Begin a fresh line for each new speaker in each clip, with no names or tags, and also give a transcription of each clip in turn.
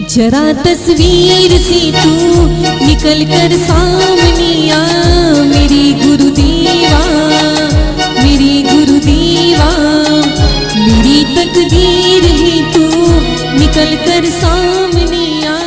जरा तस्वीर से तू निकल कर सामने आ, मेरी गुरुदेवा, मेरी गुरुदेवा। मेरी तकदीर है तू निकल कर सामने आ,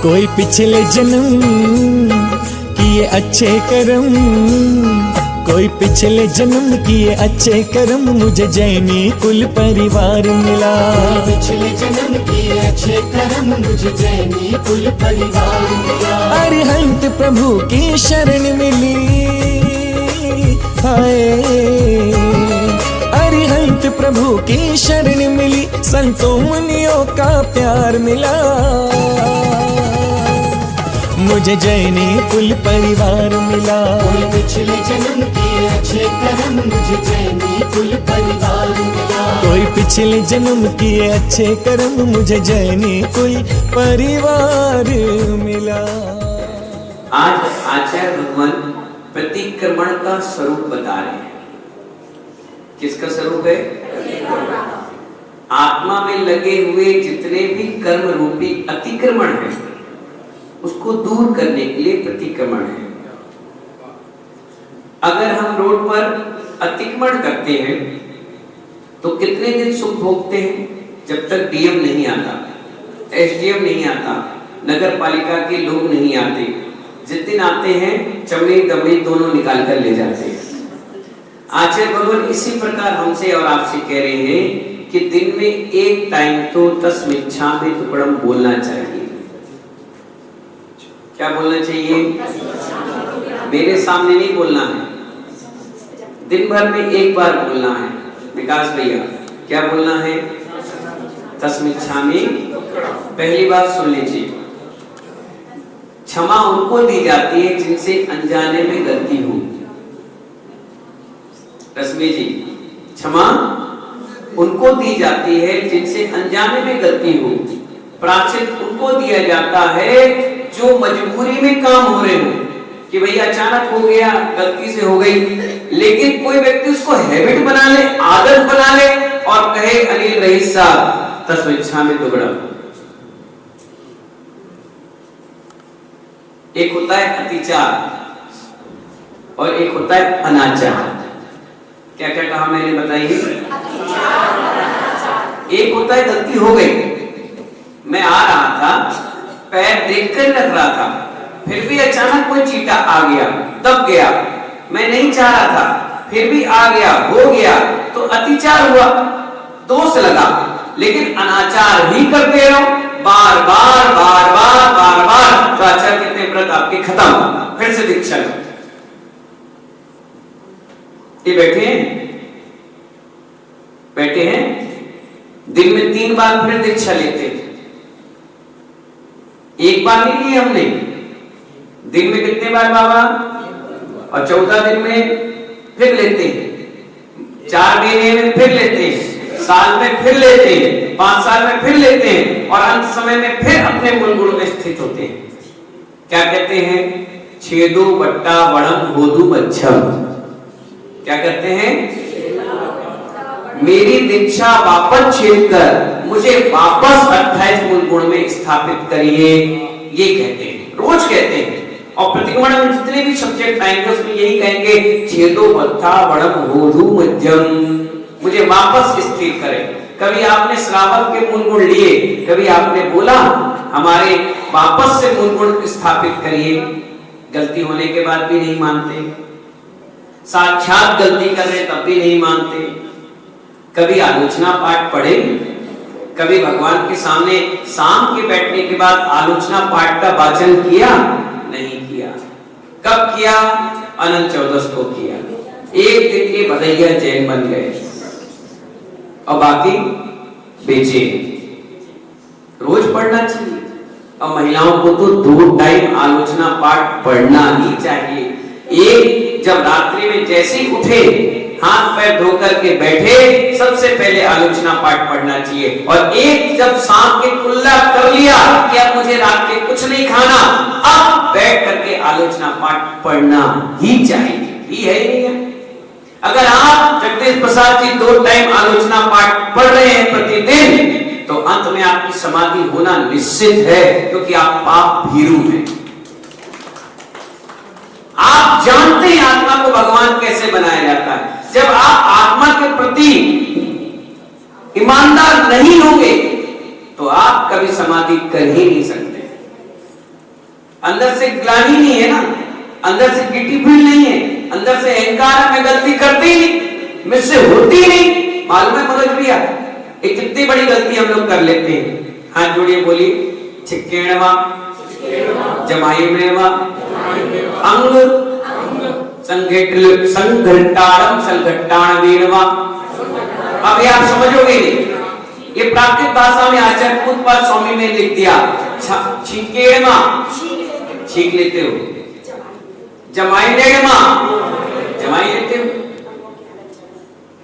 कोई पिछले जन्म किए अच्छे कर्म, कोई पिछले जन्म किए अच्छे कर्म, मुझे जैनी कुल परिवार मिला।
पिछले जन्म किए अच्छे कर्म, मुझे जैनी कुल परिवार मिला।
अरिहंत प्रभु की शरण मिली, हाय अरिहंत प्रभु की शरण मिली, संतों मुनियों का प्यार मिला। मुझे जैनी कुल परिवार मिला।
कोई पिछले जन्म किए अच्छे कर्म, मुझे जैनी कुल परिवार मिला।
कोई पिछले जन्म किए अच्छे कर्म, मुझे जैनी कुल परिवार मिला।
आज आचार्य भगवान प्रतिक्रमण का स्वरूप बता रहे हैं। किसका स्वरूप है? आत्मा में लगे हुए जितने भी कर्म रूपी अतिक्रमण है, उसको दूर करने के लिए प्रतिक्रमण है। अगर हम रोड पर अतिक्रमण करते हैं तो कितने दिन सुख भोगते हैं? जब तक डीएम नहीं आता, एसडीएम नहीं आता, नगर पालिका के लोग नहीं आते। जिस दिन आते हैं चमड़ी दमड़ी दोनों निकाल कर ले जाते हैं। आचार्य भगवान इसी प्रकार हमसे और आपसे कह रहे हैं कि दिन में एक टाइम तो तस्मिच्छामि तुक्कड़म बोलना चाहिए। क्या बोलना चाहिए? मेरे सामने नहीं बोलना है, दिन भर में एक बार बोलना है। विकास भैया क्या बोलना है? तस्मिच्छामि। पहली बात सुन लीजिए, क्षमा उनको दी जाती है जिनसे अनजाने में गलती हो। रश्मि जी, क्षमा उनको दी जाती है जिनसे अनजाने में गलती हो। प्रायश्चित उनको दिया जाता है जो मजबूरी में काम हो रहे हो कि भैया अचानक हो गया, गलती से हो गई, लेकिन कोई व्यक्ति उसको हैबिट बना ले, आदत बना ले और कहे अनिल रईस साहब तस्वीच्छा में दुगड़ा। एक होता है अतिचार और एक होता है अनाचार। क्या क्या कहा मैंने, बताइए। एक होता है गलती हो गई, मैं आ रहा था, पैर देखकर रख रहा था, फिर भी अचानक कोई चीटा आ गया, दब गया, मैं नहीं चाह रहा था, फिर भी आ गया, हो गया, तो अतिचार हुआ, दोष लगा। लेकिन अनाचार ही करते रहो बार बार बार बार बार बार, तो आचार्य कितने व्रत आपके खत्म, फिर से दीक्षा लो। ये बैठे हैं, दिन में 3 बार फिर दीक्षा लेते हैं। एक बार नहीं ली हमने, दिन में कितने बार बाबा, और 14 दिन में फिर लेते हैं, 4 महीने में फिर लेते हैं, साल में फिर लेते हैं, 5 साल में फिर लेते हैं, और अंत समय में फिर अपने मूल गुण में स्थित होते हैं। क्या कहते हैं, छेदो बट्टा वणम होदु मच्छम। क्या कहते हैं, मेरी दीक्षा वापस छेद कर मुझे वापस 28 मूल गुण में स्थापित करिए, ये कहते हैं, रोज कहते हैं। और प्रतिक्रमण में जितने भी सब्जेक्ट आएंगे उसमें यही कहेंगे, छेदो बट्टा वणम होदु मध्यम, मुझे वापस स्थिर करें। कभी आपने श्रावक के मूल गुण लिए, कभी आपने बोला हमारे वापस से मूल गुण स्थापित करिए। गलती होने के बाद भी नहीं मानते, साक्षात गलती कर रहे तब भी नहीं मानते। कभी आलोचना पाठ पढ़े, कभी भगवान के सामने शाम के बैठने के बाद आलोचना पाठ का वाचन किया, नहीं किया। कब किया, अनंत चौदस को किया। एक दिन के भदैया जैन बन गए और बाकी बेचे। रोज पढ़ना चाहिए, और महिलाओं को तो 2 टाइम आलोचना पाठ पढ़ना ही चाहिए। एक, जब रात्रि में जैसे ही उठे, हाथ पैर धो करके बैठे, सबसे पहले आलोचना पाठ पढ़ना चाहिए। और एक, जब शाम के कुल्ला कर लिया कि अब मुझे रात के कुछ नहीं खाना, अब बैठ करके आलोचना पाठ पढ़ना ही चाहिए। ही है नहीं है? अगर आप जगदीश प्रसाद जी 2 टाइम आलोचना पाठ पढ़ रहे हैं प्रतिदिन, तो अंत में आपकी समाधि होना निश्चित है, क्योंकि आप पाप भीरू हैं। आप जानते हैं आत्मा को भगवान कैसे बनाया जाता है। जब आप आत्मा के प्रति ईमानदार नहीं होंगे तो आप कभी समाधि कर ही नहीं सकते। अंदर से ग्लानि नहीं है ना, अंदर से गिटी फील नहीं है, अंदर से अहंकार में गलती करती नहीं, मुझसे होती नहीं। मालूम है मनोज भैया, एक कितनी बड़ी गलती हम लोग कर लेते हैं। हाथ जोड़िए, बोलिए। छिक्केणवा, जमाईमेवा, अंग संघट्टाणम सलघट्टाणवेनवा। अब ये आप समझोगे नहीं, ये प्राकृत भाषा में आचार्य पूज्यपाद स्वामी ने लिख दिया। छिक्केणवा, छींक लेते हो, जमाईनेणवा, जमाई लेते हो।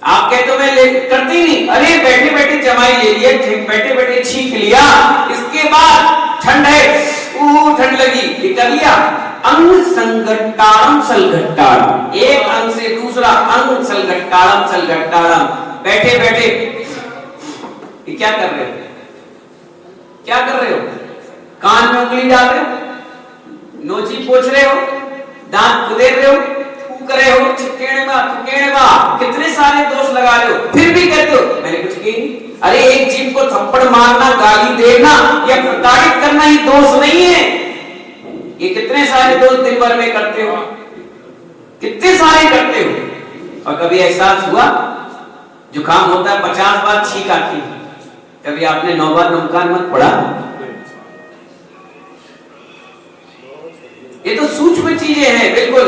आप कहते हो मैं करती नहीं, अरे बैठे बैठे जमाई ले लिया, बैठे बैठे छींक लिया, इसके बाद ठंड है, ठंड लगी, ये कर लिया। अंग संघट्टाणम सलघट्टाणम, एक अंग से दूसरा अंग सलघट्टाणम सलघट्टाणम। बैठे बैठे ये क्या कर रहे हो, क्या कर रहे हो? कान में उंगली डाल रहे हो, नोची पोछ रहे हो, दांत कुदेर रहे हो, थूक रहे हो, चिकेड़ेगा, कितने सारे दोष लगा रहे हो, फिर भी कहते हो मैंने कुछ की नहीं। अरे एक जीव को थप्पड़ मारना, गाली देना या प्रताड़ित करना ही दोष नहीं है। ये कितने सारे दोष दिन भर में करते हो, कितने सारे करते हो। और कभी एहसास हुआ, जुकाम होता है 50 बार छींक आती है, कभी आपने 9 बार नमकान मत पढ़ा? ये तो सूक्ष्म चीजें हैं, बिल्कुल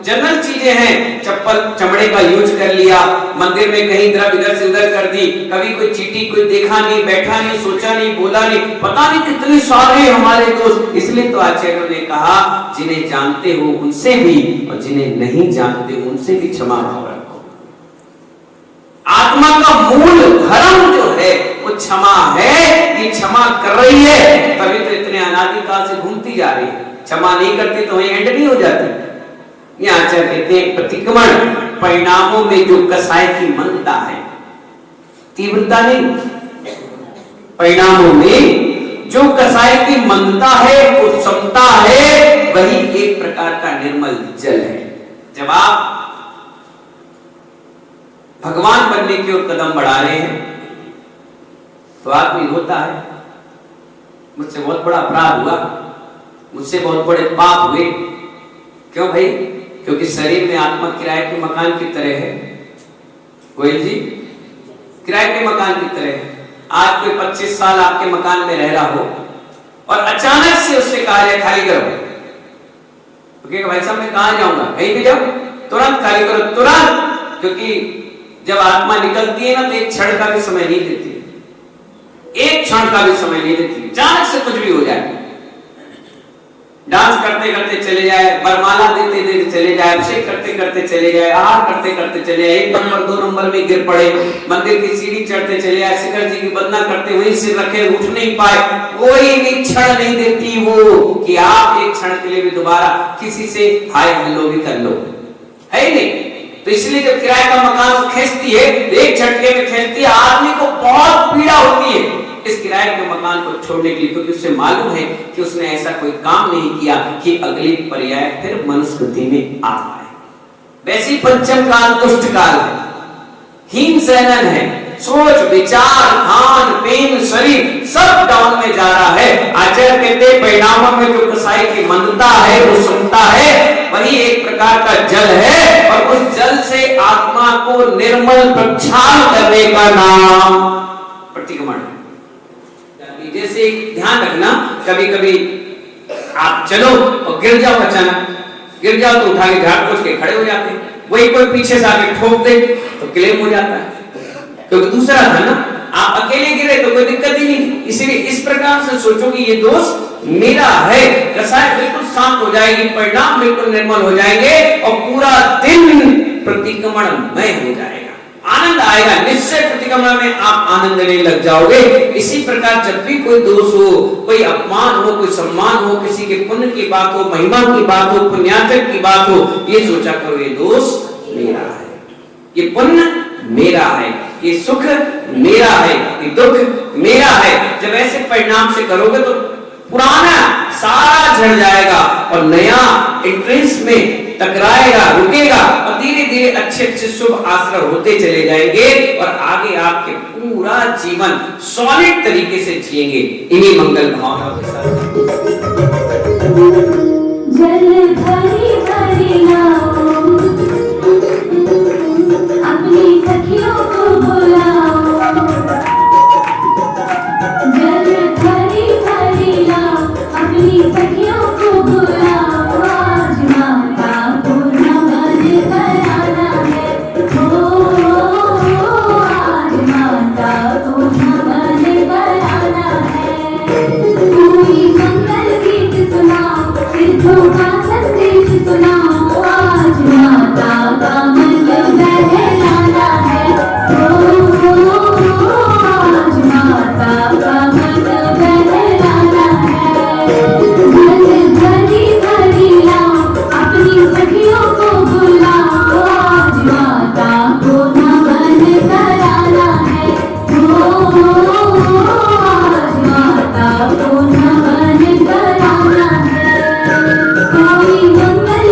जनरल चीजें हैं। चप्पल चमड़े का यूज कर लिया, मंदिर में कहीं इधर से उधर कर दी, कभी कोई चीटी कोई देखा नहीं, बैठा नहीं, सोचा नहीं, बोला नहीं, पता नहीं कितने सारे हमारे दोस्त। इसलिए तो आचार्यों ने कहा, जिन्हें जानते हो उनसे भी और जिन्हें नहीं जानते उनसे भी क्षमा भाव रखो। आत्मा का मूल धर्म जो है वो क्षमा है, ये क्षमा कर रही है, तभी तो इतने इतने अनादिकाल से घूमती जा रही है, क्षमा नहीं करती तो वही एंड नहीं हो जाती। यहाँ आचार्य कहते हैं प्रतिक्रमण परिणामों में जो कसाय की मंदता है, तीव्रता नहीं, परिणामों में जो कसाय की मंदता है, उत्समता है, वही एक प्रकार का निर्मल जल है। जब आप भगवान बनने की ओर कदम बढ़ा रहे हैं तो आदमी होता है मुझसे बहुत बड़ा अपराध हुआ, मुझसे बहुत बड़े पाप हुए। क्यों भाई? क्योंकि शरीर में आत्मा किराए के मकान की तरह है। गोयल जी, किराए के मकान की तरह है। आज कोई 25 साल आपके मकान में रह रहा हो और अचानक से उससे कहा जाए खाली करो, तो कहेगा भाई साहब मैं कहां जाऊंगा? कहीं भी जाओ, तुरंत खाली करो, तुरंत। क्योंकि जब आत्मा निकलती है ना तो एक क्षण का भी समय नहीं देती, एक क्षण का भी समय नहीं देती, अचानक से कुछ भी हो जाए। डांस करते करते चले जाए, बरमाला देते देते चले जाए, अभिषेक करते करते चले जाए, आहार करते करते चले जाए, 1 नंबर 2 नंबर में गिर पड़े, मंदिर की सीढ़ी चढ़ते चले जाए, शिखर जी की वंदना करते वहीं सिर रखे उठ नहीं पाए, कोई भी क्षण नहीं देती वो कि आप एक क्षण के लिए भी दोबारा किसी से हाय हेलो भी कर लो, है ही नहीं। तो इसलिए जब किराए का मकान खींचती है, एक झटके में खींचती है, आदमी को बहुत पीड़ा होती है इस किराए के मकान को छोड़ने के लिए, क्योंकि उसे मालूम है कि उसने ऐसा कोई काम नहीं किया कि अगली पर्याय फिर मनुस्मृति में आ पाए। वैसी पंचम काल दुष्ट काल है, हीन सहनन है, सोच विचार खान पेन शरीर सब डाउन में जा रहा है। आचार्य कहते परिणामों में जो कसाई की मंदता है, वो सुनता है, वही एक प्रकार का जल है और उस जल से आत्मा को निर्मल प्रक्षाल करने का नाम प्रतिक्रमण है। जैसे ध्यान रखना, कभी कभी आप चलो और गिर जाओ, अचानक गिर जाओ तो उठा के झाड़ पोंछ के खड़े हो जाते हैं, वही कोई पीछे से आके ठोक दे तो क्लेम हो जाता है, क्योंकि दूसरा था ना, आप अकेले गिरे तो कोई दिक्कत ही नहीं। इसीलिए इस प्रकार से सोचो कि ये दोष मेरा है, कसाय बिल्कुल शांत हो जाएगी, परिणाम बिल्कुल निर्मल हो जाएंगे और पूरा दिन प्रतिक्रमण मय हो जाएगा, आनंद आएगा। निश्चय प्रतिक्रमण में आप आनंद लेने लग जाओगे। इसी प्रकार जब भी कोई दोष हो, कोई अपमान हो, कोई सम्मान हो, किसी के पुण्य की बात हो, महिमा की बात हो, पुण्यार्चक की बात हो, ये सोचा करो ये दोष मेरा है, ये पुण्य मेरा है, ये सुख मेरा है, ये दुख मेरा है। जब ऐसे परिणाम से करोगे तो पुराना सारा झड़ जाएगा और नया एंट्रेंस में टकराएगा, रुकेगा और धीरे धीरे अच्छे अच्छे शुभ आश्रय होते चले जाएंगे और आगे आपके पूरा जीवन सॉलिड तरीके से जिएंगे इन्हीं मंगल भावनाओं के साथ।
जल भरी भरी लाओ, अपनी सखियों को बुलाओ, जल भरी भरी लाओ, अपनी सखियों को बुलाओ, आज माता को नमन कराना है, आज माता को नमन कराना है। कोई मंगल गीत सुनाओ, सिद्धों का संदेश सुनाओ, आज माता का मन बहलाना है, आज माता का मन बहलाना है। जल भरी भरी लाओ, अपनी सखियों को बुलाओ, आज माता को नमन कराना है, आज माता को नमन कराना है। कोई मंगल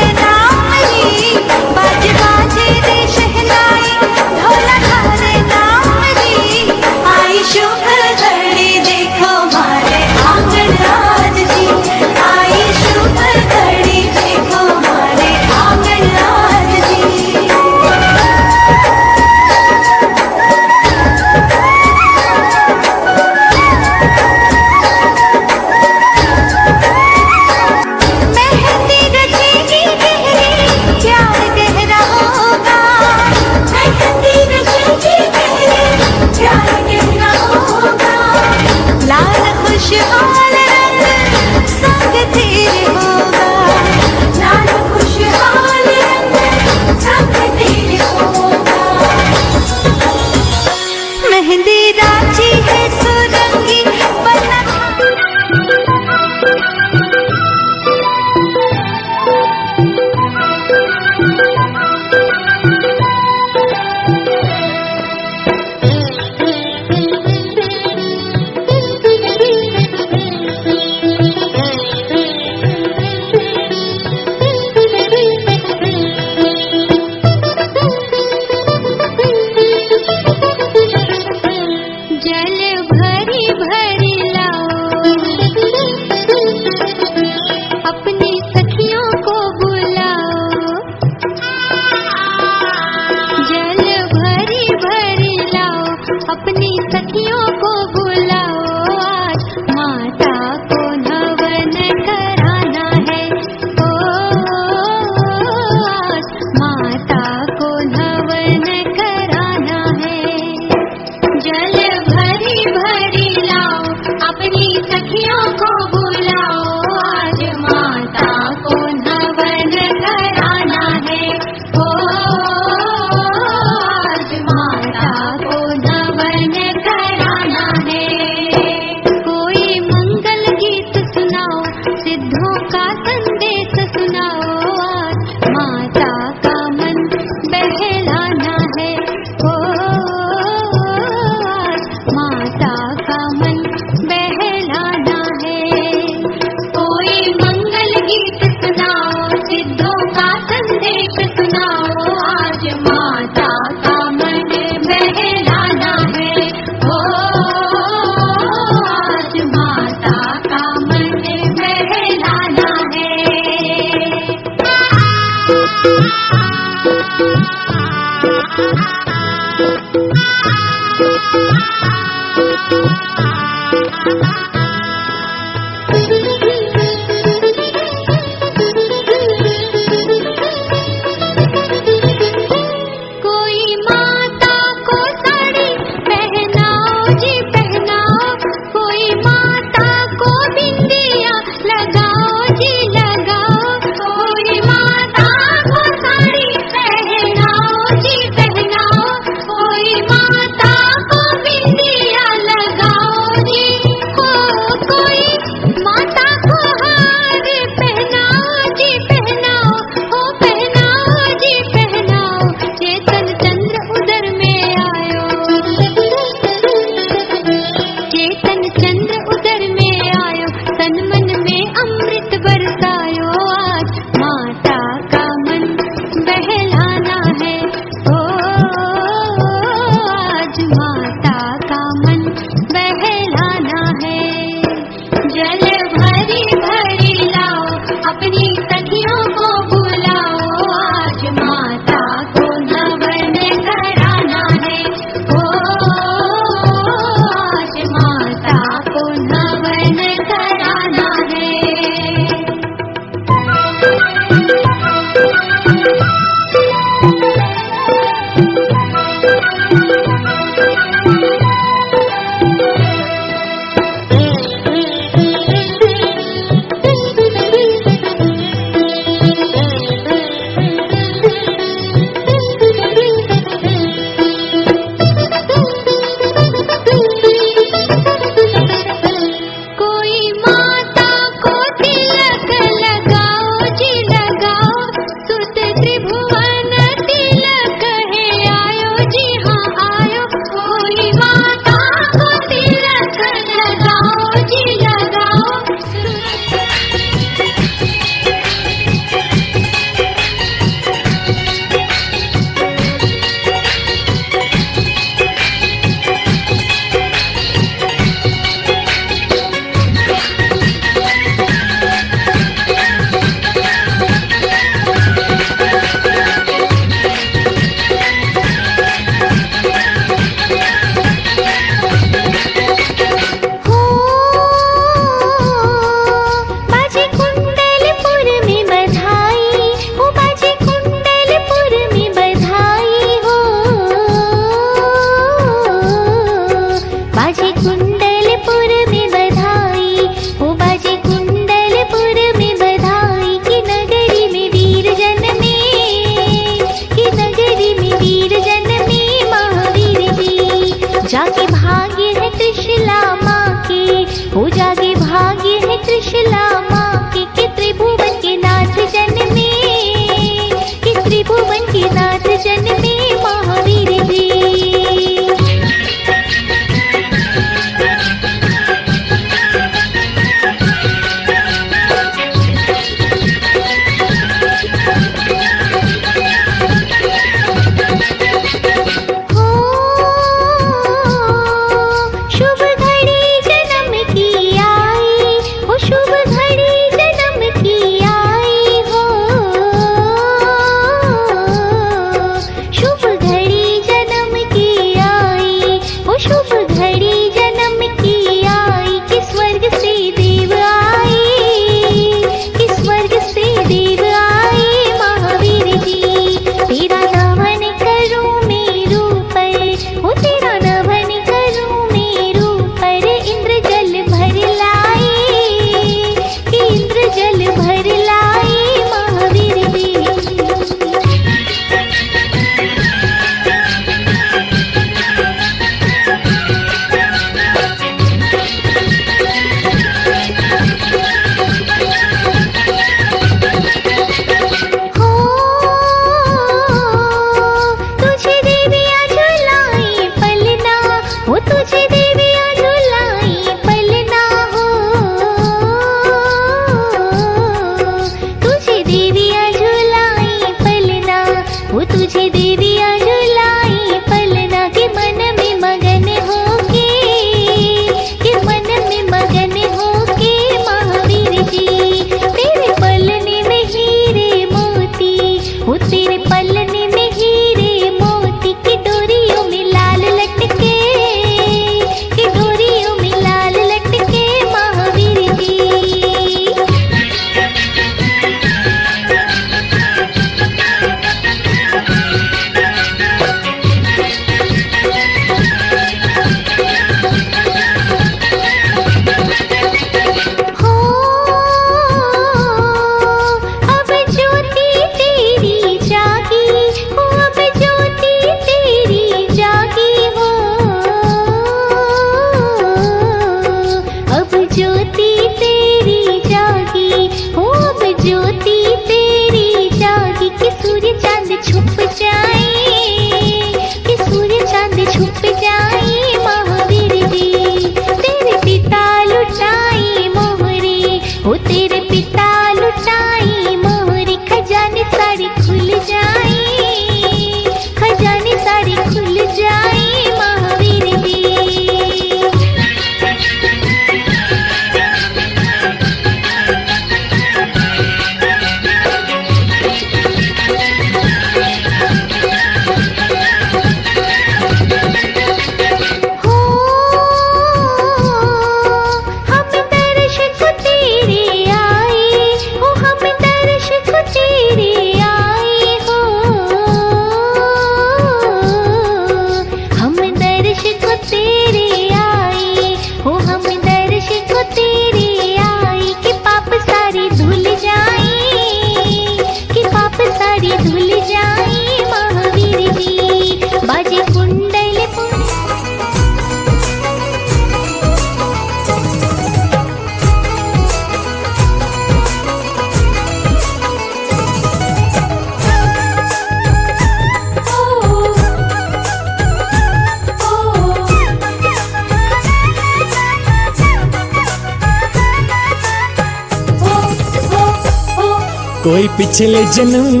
कोई पिछले जन्म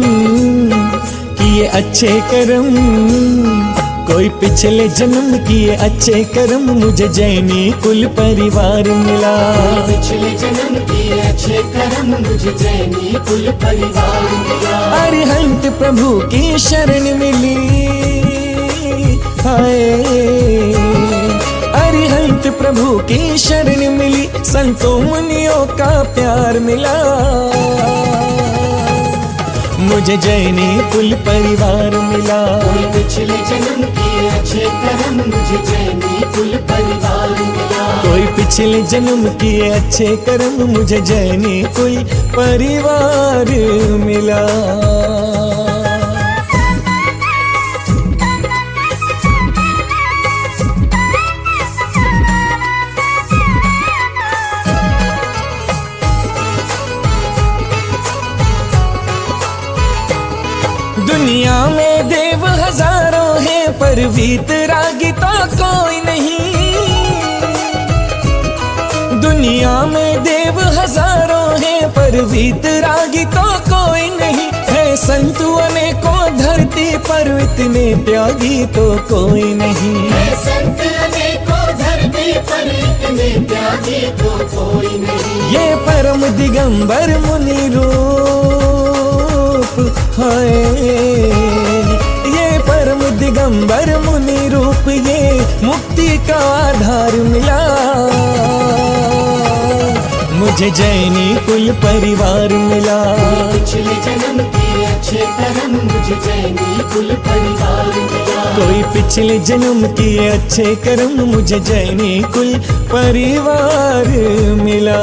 किए अच्छे कर्म, कोई पिछले जन्म किए अच्छे कर्म, मुझे जैनी कुल परिवार मिला।
पिछले जन्म किए अच्छे कर्म, मुझे जैनी कुल परिवार मिला।
अरिहंत प्रभु की शरण मिली, हाय अरिहंत प्रभु की शरण मिली, संतों मुनियों का प्यार मिला। मुझे जैनी कुल परिवार मिला।
पिछले जन्म किए अच्छे कर्म, मुझे जैनी कुल परिवार मिला।
कोई पिछले जन्म किए अच्छे कर्म, मुझे जैनी कुल परिवार मिला। दुनिया में देव हजारों हैं, पर वीतरागी तो कोई नहीं। दुनिया में देव हजारों हैं, पर वीतरागी तो कोई नहीं। है संत अनेकों धरती पर, इतने त्यागी तो कोई नहीं।
है संत अनेकों धरती पर, इतने त्यागी तो कोई नहीं।
ये परम दिगंबर मुनि रूप, हाय ये परम दिगंबर मुनि रूप, ये मुक्ति का आधार मिला। मुझे जैनी कुल परिवार मिला।
पिछले जन्म किए अच्छे कर्म, मुझे जैनी कुल परिवार मिला।
कोई पिछले जन्म किए अच्छे कर्म, मुझे जैनी कुल परिवार मिला।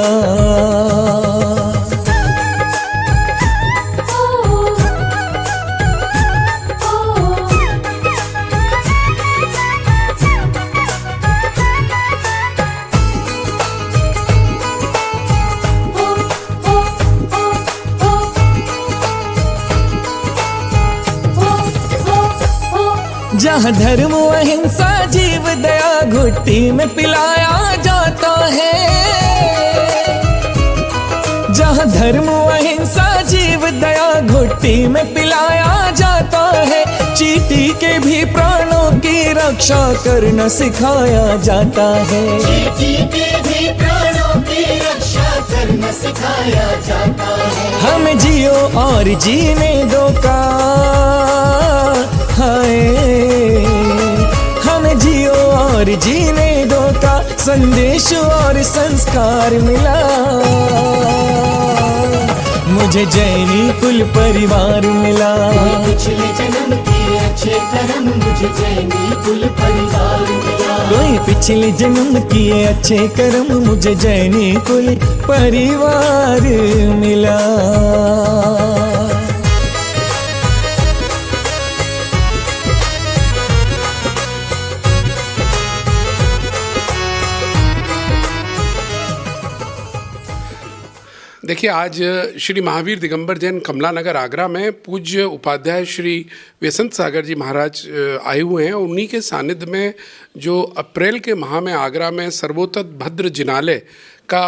जहाँ धर्म अहिंसा जीव दया घुट्टी में पिलाया जाता है। जहाँ धर्म अहिंसा जीव दया घुट्टी में पिलाया जाता है। चींटी के भी प्राणों की रक्षा करना सिखाया जाता है।
चींटी के भी प्राणों की रक्षा करना सिखाया जाता है।
हमें जियो और जीने दो का, हाय हमें जियो और जीने दो का संदेश और संस्कार मिला। मुझे जैनी कुल परिवार मिला।
पिछले जन्म किए अच्छे कर्म, मुझे जैनी कुल परिवार मिला।
कोई पिछले जन्म किए अच्छे कर्म, मुझे जैनी कुल परिवार मिला।
देखिए, आज श्री महावीर दिगंबर जैन कमला नगर आगरा में पूज्य उपाध्याय श्री वसंत सागर जी महाराज आए हुए हैं। उन्हीं के सानिध्य में जो अप्रैल के माह में आगरा में सर्वोत्तम भद्र जिनालय का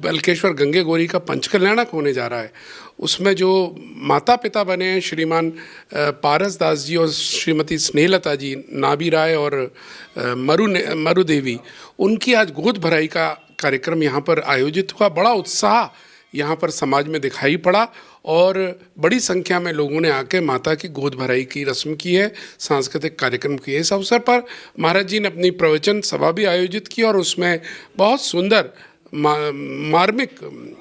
बलकेश्वर गंगे गौरी का पंचकल्याणक होने जा रहा है, उसमें जो माता पिता बने हैं श्रीमान पारस दास जी और श्रीमती स्नेहलता जी, नाभी राय और मरु देवी, उनकी आज गोद भराई का कार्यक्रम यहाँ पर आयोजित हुआ। बड़ा उत्साह यहाँ पर समाज में दिखाई पड़ा और बड़ी संख्या में लोगों ने आके माता की गोद भराई की रस्म की है, सांस्कृतिक कार्यक्रम किए। इस अवसर पर महाराज जी ने अपनी प्रवचन सभा भी आयोजित की और उसमें बहुत सुंदर मार्मिक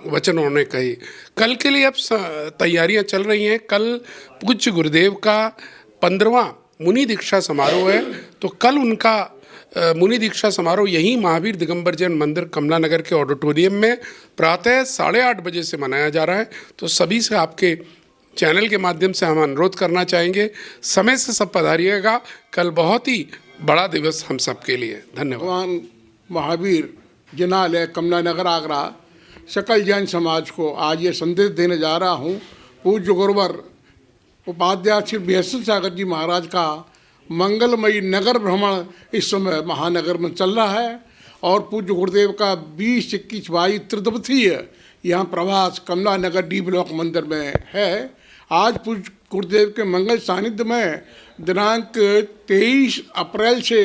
वचन उन्होंने कहे। कल के लिए अब तैयारियां चल रही हैं। कल पूज्य गुरुदेव का 15वां मुनि दीक्षा समारोह है, तो कल उनका मुनि दीक्षा समारोह यहीं महावीर दिगंबर जैन मंदिर कमला नगर के ऑडिटोरियम में प्रातः 8:30 बजे से मनाया जा रहा है। तो सभी से आपके चैनल के माध्यम से हम अनुरोध करना चाहेंगे, समय से सब पधारिएगा। कल बहुत ही बड़ा दिवस हम सब के लिए। धन्यवाद।
भगवान महावीर जिनालय कमला नगर आगरा सकल जैन समाज को आज ये संदेश देने जा रहा हूँ। पूज्य गुरुवर उपाध्याय श्री वसंत सागर जी महाराज का मंगलमयी नगर भ्रमण इस समय महानगर में चल रहा है और पूज्य गुरुदेव का 20, 21, 22 त्रिदिवसीय यहाँ प्रवास कमला नगर डी ब्लॉक मंदिर में है। आज पूज्य गुरुदेव के मंगल सानिध्य में दिनांक 23 अप्रैल से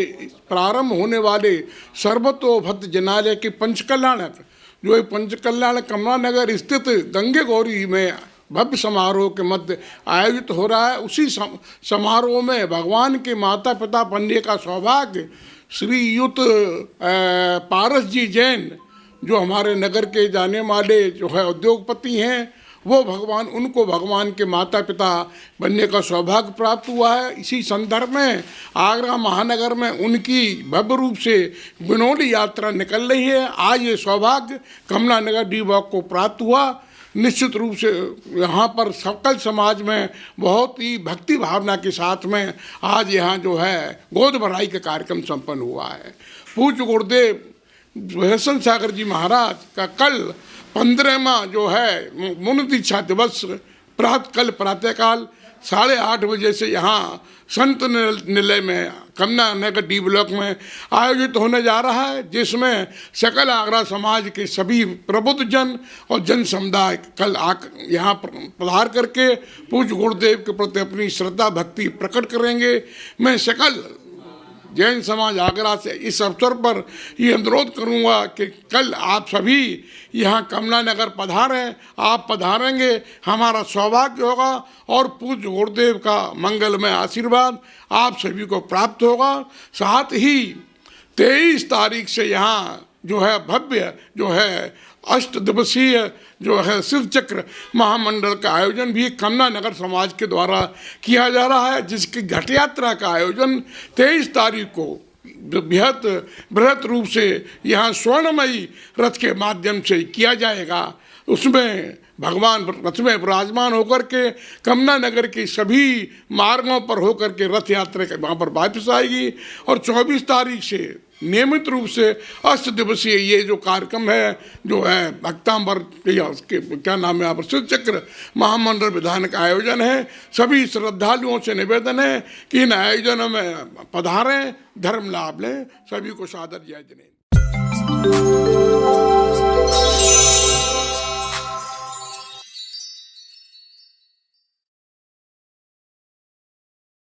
प्रारंभ होने वाले सर्वतोभक्त जनालय के पंचकल्याणक, जो ये पंचकल्याण कमला नगर स्थित गंगे गौरी में भव्य समारोह के मध्य आयोजित हो रहा है। उसी समारोह में भगवान के माता पिता बनने का सौभाग्य श्री युत पारस जी जैन, जो हमारे नगर के जाने माने जो है उद्योगपति हैं, वो उनको भगवान के माता पिता बनने का सौभाग्य प्राप्त हुआ है। इसी संदर्भ में आगरा महानगर में उनकी भव्य रूप से विनोदी यात्रा निकल रही है। आज ये सौभाग्य कमला नगर डी ब्लॉक को प्राप्त हुआ। निश्चित रूप से यहाँ पर सकल समाज में बहुत ही भक्ति भावना के साथ में आज यहाँ जो है गोद भराई का कार्यक्रम संपन्न हुआ है। पूज्य गुरुदेव व्यसन सागर जी महाराज का कल 15वां जो है मुनि दीक्षा दिवस कल प्रातःकाल 8:30 बजे से यहाँ संत निलय में कमला नगर डी ब्लॉक में आयोजित होने जा रहा है, जिसमें सकल आगरा समाज के सभी प्रबुद्ध जन और जन समुदाय कल यहाँ पधार करके पूज्य गुरुदेव के प्रति अपनी श्रद्धा भक्ति प्रकट करेंगे। मैं सकल जैन समाज आगरा से इस अवसर पर ये अनुरोध करूँगा कि कल आप सभी यहाँ कमला नगर पधारें। आप पधारेंगे, हमारा सौभाग्य होगा और पूज्य गुरुदेव का मंगलमय आशीर्वाद आप सभी को प्राप्त होगा। साथ ही 23 तारीख से यहाँ जो है भव्य जो है 8 दिवसीय जो है शिव चक्र महामंडल का आयोजन भी कमला नगर समाज के द्वारा किया जा रहा है, जिसकी घट यात्रा का आयोजन 23 तारीख को बृहत रूप से यहाँ स्वर्णमयी रथ के माध्यम से किया जाएगा। उसमें भगवान रथ में विराजमान होकर के कमला नगर के सभी मार्गों पर होकर के रथ यात्रा वहाँ पर वापस आएगी और 24 तारीख से नियमित रूप से 8 दिवसीय ये जो कार्यक्रम है जो है भक्तांबर क्या नाम है यहाँ पर शिव चक्र महामंडल विधान का आयोजन है। सभी श्रद्धालुओं से निवेदन है कि इन आयोजनों में पधारें, धर्म लाभ लें। सभी को सादर जय जनेन।